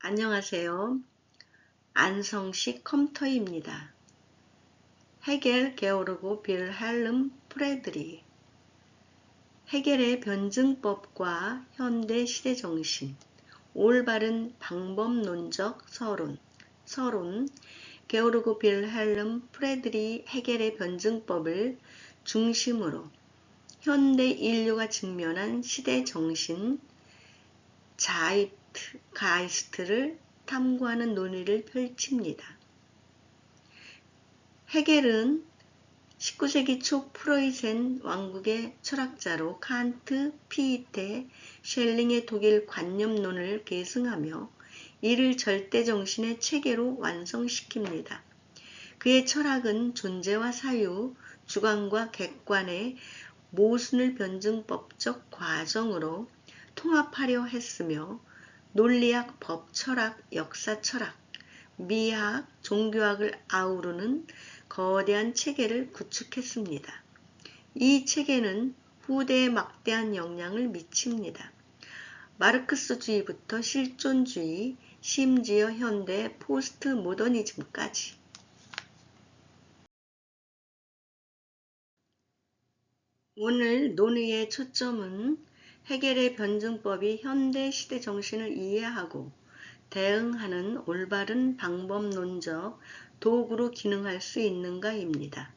안녕하세요. 안성식 컴터입니다. 헤겔, 게오르고 빌헬름 프레드리. 헤겔의 변증법과 현대 시대정신, 올바른 방법론적 서론, 게오르고 빌헬름 프레드리 헤겔의 변증법을 중심으로 현대 인류가 직면한 시대정신, 가이스트를 탐구하는 논의를 펼칩니다. 헤겔은 19세기 초 프로이센 왕국의 철학자로 칸트, 피이테, 셸링의 독일 관념론을 계승하며 이를 절대정신의 체계로 완성시킵니다. 그의 철학은 존재와 사유, 주관과 객관의 모순을 변증법적 과정으로 통합하려 했으며 논리학, 법철학, 역사철학, 미학, 종교학을 아우르는 거대한 체계를 구축했습니다. 이 체계는 후대에 막대한 영향을 미칩니다. 마르크스주의부터 실존주의, 심지어 현대 포스트 모더니즘까지. 오늘 논의의 초점은 헤겔의 변증법이 현대 시대 정신을 이해하고 대응하는 올바른 방법론적 도구로 기능할 수 있는가입니다.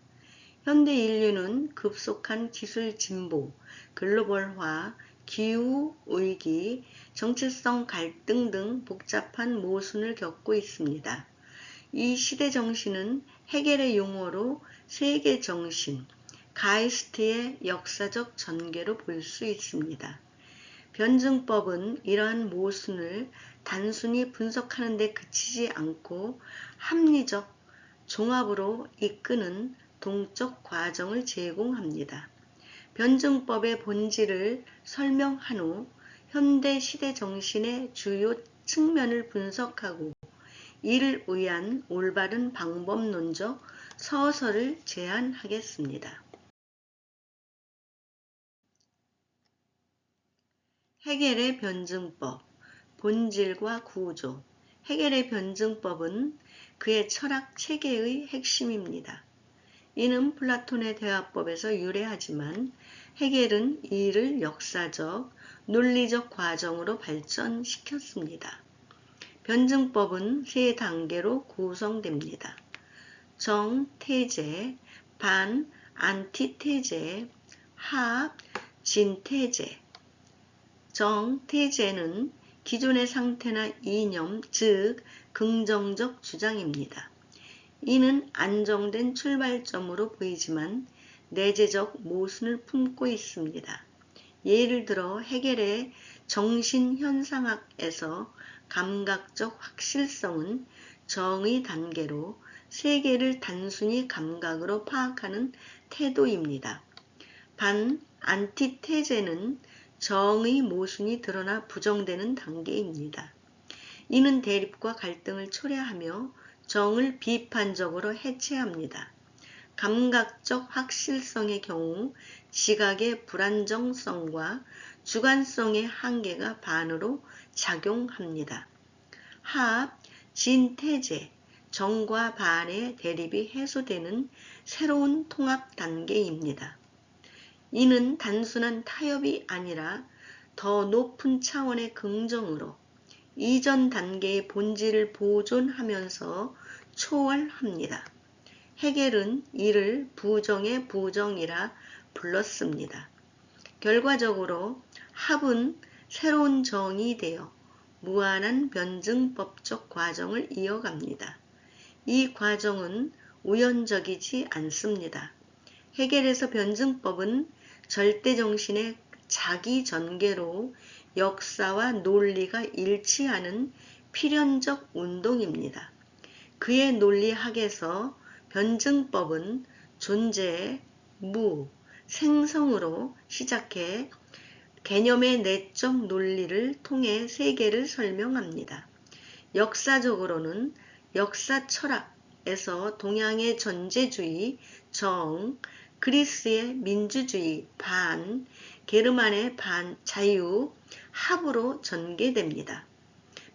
현대 인류는 급속한 기술 진보, 글로벌화, 기후위기, 정체성 갈등 등 복잡한 모순을 겪고 있습니다. 이 시대 정신은 헤겔의 용어로 세계정신, 가이스트의 역사적 전개로 볼 수 있습니다. 변증법은 이러한 모순을 단순히 분석하는 데 그치지 않고 합리적 종합으로 이끄는 동적 과정을 제공합니다. 변증법의 본질을 설명한 후 현대 시대 정신의 주요 측면을 분석하고 이를 위한 올바른 방법론적 서설을 제안하겠습니다. 헤겔의 변증법, 본질과 구조. 헤겔의 변증법은 그의 철학 체계의 핵심입니다. 이는 플라톤의 대화법에서 유래하지만 헤겔은 이를 역사적, 논리적 과정으로 발전시켰습니다. 변증법은 세 단계로 구성됩니다. 정, 태제, 반, 안티태제, 합, 진태제. 정, 태제는 기존의 상태나 이념, 즉 긍정적 주장입니다. 이는 안정된 출발점으로 보이지만 내재적 모순을 품고 있습니다. 예를 들어 헤겔의 정신현상학에서 감각적 확실성은 정의 단계로 세계를 단순히 감각으로 파악하는 태도입니다. 반, 안티테제는 정의 모순이 드러나 부정되는 단계입니다. 이는 대립과 갈등을 초래하며 정을 비판적으로 해체합니다. 감각적 확실성의 경우 지각의 불안정성과 주관성의 한계가 반으로 작용합니다. 합, 진태제, 정과 반의 대립이 해소되는 새로운 통합 단계입니다. 이는 단순한 타협이 아니라 더 높은 차원의 긍정으로 이전 단계의 본질을 보존하면서 초월합니다. 헤겔은 이를 부정의 부정이라 불렀습니다. 결과적으로 합은 새로운 정이 되어 무한한 변증법적 과정을 이어갑니다. 이 과정은 우연적이지 않습니다. 헤겔에서 변증법은 절대정신의 자기 전개로 역사와 논리가 일치하는 필연적 운동입니다. 그의 논리학에서 변증법은 존재의 무, 생성으로 시작해 개념의 내적 논리를 통해 세계를 설명합니다. 역사적으로는 역사 철학에서 동양의 전제주의, 정, 그리스의 민주주의, 반, 게르만의 반, 자유, 합으로 전개됩니다.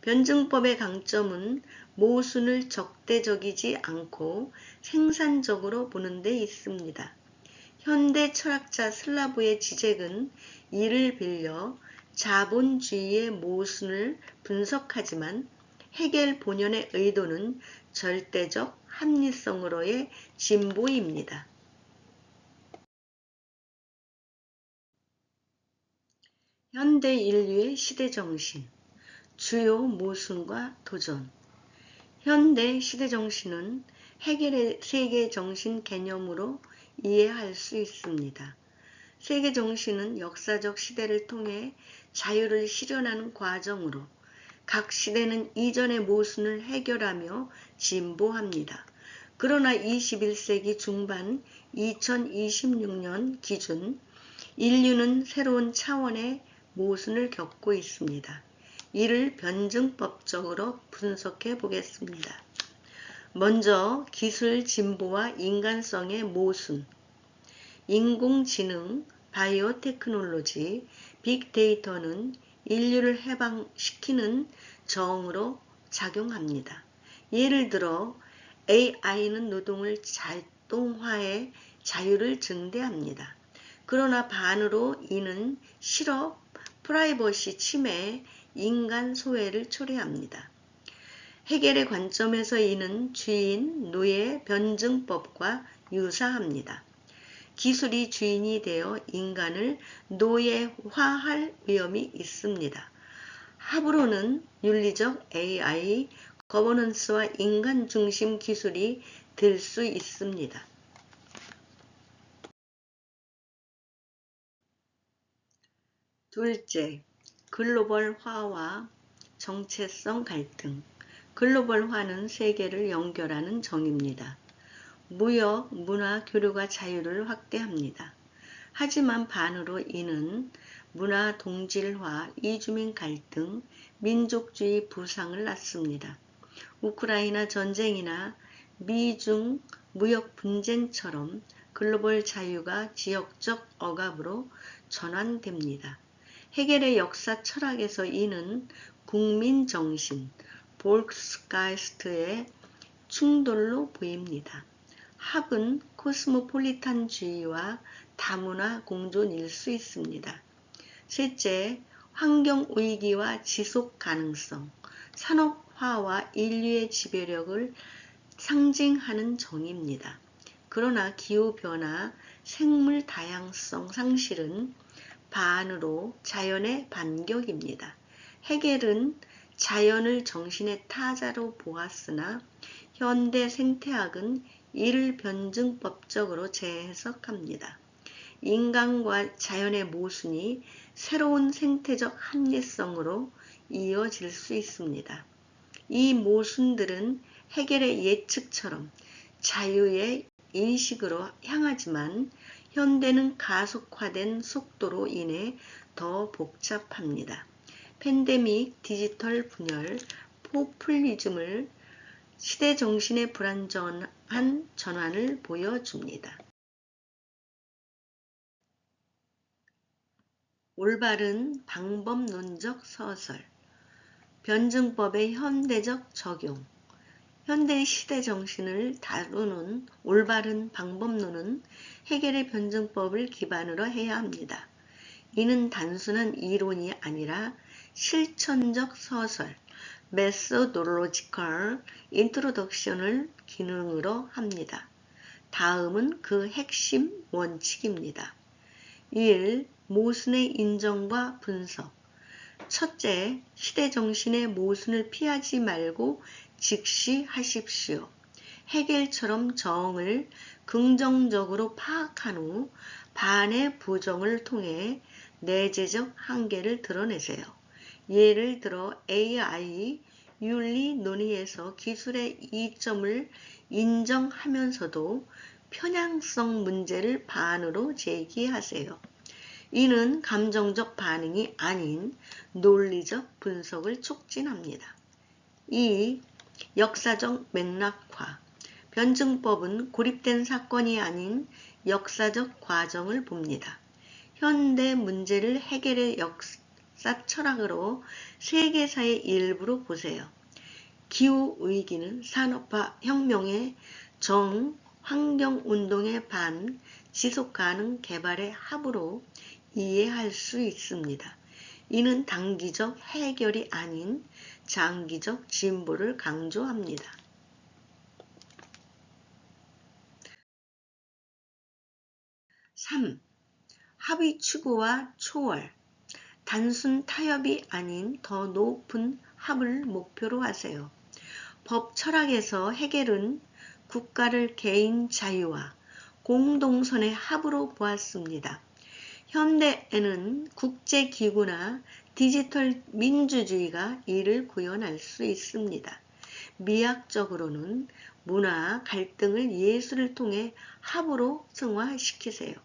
변증법의 강점은 모순을 적대적이지 않고 생산적으로 보는 데 있습니다. 현대 철학자 슬라브의 지적은 이를 빌려 자본주의의 모순을 분석하지만 헤겔 본연의 의도는 절대적 합리성으로의 진보입니다. 현대 인류의 시대정신, 주요 모순과 도전. 현대 시대정신은 헤겔의 세계정신 개념으로 이해할 수 있습니다. 세계정신은 역사적 시대를 통해 자유를 실현하는 과정으로 각 시대는 이전의 모순을 해결하며 진보합니다. 그러나 21세기 중반 2026년 기준 인류는 새로운 차원의 모순을 겪고 있습니다. 이를 변증법적으로 분석해 보겠습니다. 먼저 기술 진보와 인간성의 모순. 인공지능, 바이오테크놀로지, 빅데이터는 인류를 해방시키는 정으로 작용합니다. 예를 들어 AI는 노동을 자동화해 자유를 증대합니다. 그러나 반으로 이는 실업, 프라이버시 침해, 인간 소외를 초래합니다. 헤겔의 관점에서 이는 주인, 노예, 변증법과 유사합니다. 기술이 주인이 되어 인간을 노예화할 위험이 있습니다. 합으로는 윤리적 AI, 거버넌스와 인간 중심 기술이 될 수 있습니다. 둘째, 글로벌화와 정체성 갈등. 글로벌화는 세계를 연결하는 정입니다. 무역, 문화, 교류가 자유를 확대합니다. 하지만 반으로 이는 문화 동질화, 이주민 갈등, 민족주의 부상을 낳습니다. 우크라이나 전쟁이나 미중 무역 분쟁처럼 글로벌 자유가 지역적 억압으로 전환됩니다. 헤겔의 역사 철학에서 이는 국민정신, 볼크스가이스트의 충돌로 보입니다. 합은 코스모폴리탄주의와 다문화 공존일 수 있습니다. 셋째, 환경위기와 지속 가능성, 산업화와 인류의 지배력을 상징하는 정의입니다. 그러나 기후변화, 생물 다양성 상실은 반으로 자연의 반격입니다. 헤겔은 자연을 정신의 타자로 보았으나 현대 생태학은 이를 변증법적으로 재해석합니다. 인간과 자연의 모순이 새로운 생태적 합리성으로 이어질 수 있습니다. 이 모순들은 헤겔의 예측처럼 자유의 인식으로 향하지만 현대는 가속화된 속도로 인해 더 복잡합니다. 팬데믹, 디지털 분열, 포퓰리즘을 시대 정신의 불완전한 전환을 보여줍니다. 올바른 방법론적 서설, 변증법의 현대적 적용. 현대 시대 정신을 다루는 올바른 방법론은 헤겔의 변증법을 기반으로 해야 합니다. 이는 단순한 이론이 아니라 실천적 서설, methodological introduction을 기능으로 합니다. 다음은 그 핵심 원칙입니다. 1. 모순의 인정과 분석. 첫째, 시대정신의 모순을 피하지 말고 직시하십시오. 헤겔처럼 정을 긍정적으로 파악한 후 반의 부정을 통해 내재적 한계를 드러내세요. 예를 들어 AI 윤리 논의에서 기술의 이점을 인정하면서도 편향성 문제를 반으로 제기하세요. 이는 감정적 반응이 아닌 논리적 분석을 촉진합니다. 2. 역사적 맥락화. 변증법은 고립된 사건이 아닌 역사적 과정을 봅니다. 현대 문제를 해결의 철학으로 세계사의 일부로 보세요. 기후위기는 산업화 혁명의 정, 환경운동의 반, 지속가능 개발의 합으로 이해할 수 있습니다. 이는 단기적 해결이 아닌 장기적 진보를 강조합니다. 3. 합의 추구와 초월. 단순 타협이 아닌 더 높은 합을 목표로 하세요. 법 철학에서 해겔은 국가를 개인 자유와 공동선의 합으로 보았습니다. 현대에는 국제기구나 디지털 민주주의가 이를 구현할 수 있습니다. 미학적으로는 문화 갈등을 예술을 통해 합으로 승화시키세요.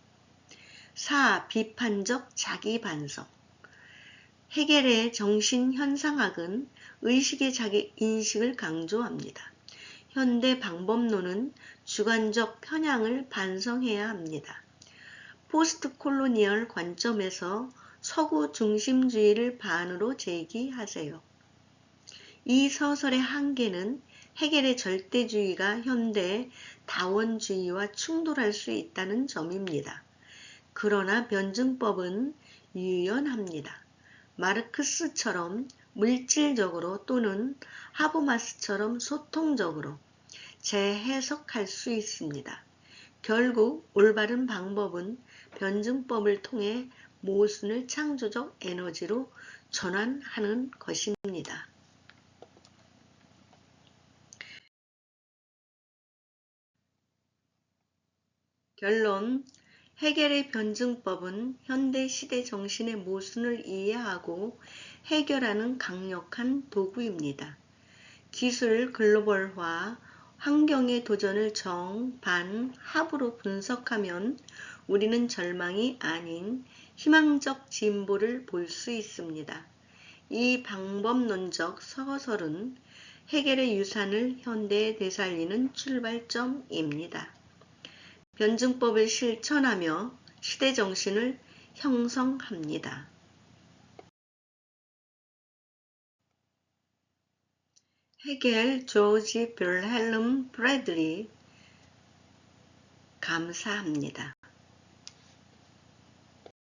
4. 비판적 자기 반성. 해겔의 정신현상학은 의식의 자기 인식을 강조합니다. 현대 방법론은 주관적 편향을 반성해야 합니다. 포스트 콜로니얼 관점에서 서구 중심주의를 반으로 제기하세요. 이 서설의 한계는 해겔의 절대주의가 현대 다원주의와 충돌할 수 있다는 점입니다. 그러나 변증법은 유연합니다. 마르크스처럼 물질적으로 또는 하버마스처럼 소통적으로 재해석할 수 있습니다. 결국 올바른 방법은 변증법을 통해 모순을 창조적 에너지로 전환하는 것입니다. 결론. 해겔의 변증법은 현대 시대 정신의 모순을 이해하고 해결하는 강력한 도구입니다. 기술 글로벌화, 환경의 도전을 정, 반, 합으로 분석하면 우리는 절망이 아닌 희망적 진보를 볼 수 있습니다. 이 방법론적 서설은 해겔의 유산을 현대에 되살리는 출발점입니다. 변증법을 실천하며 시대정신을 형성합니다. 해겔 조지 빌헬름 브래들리. 감사합니다.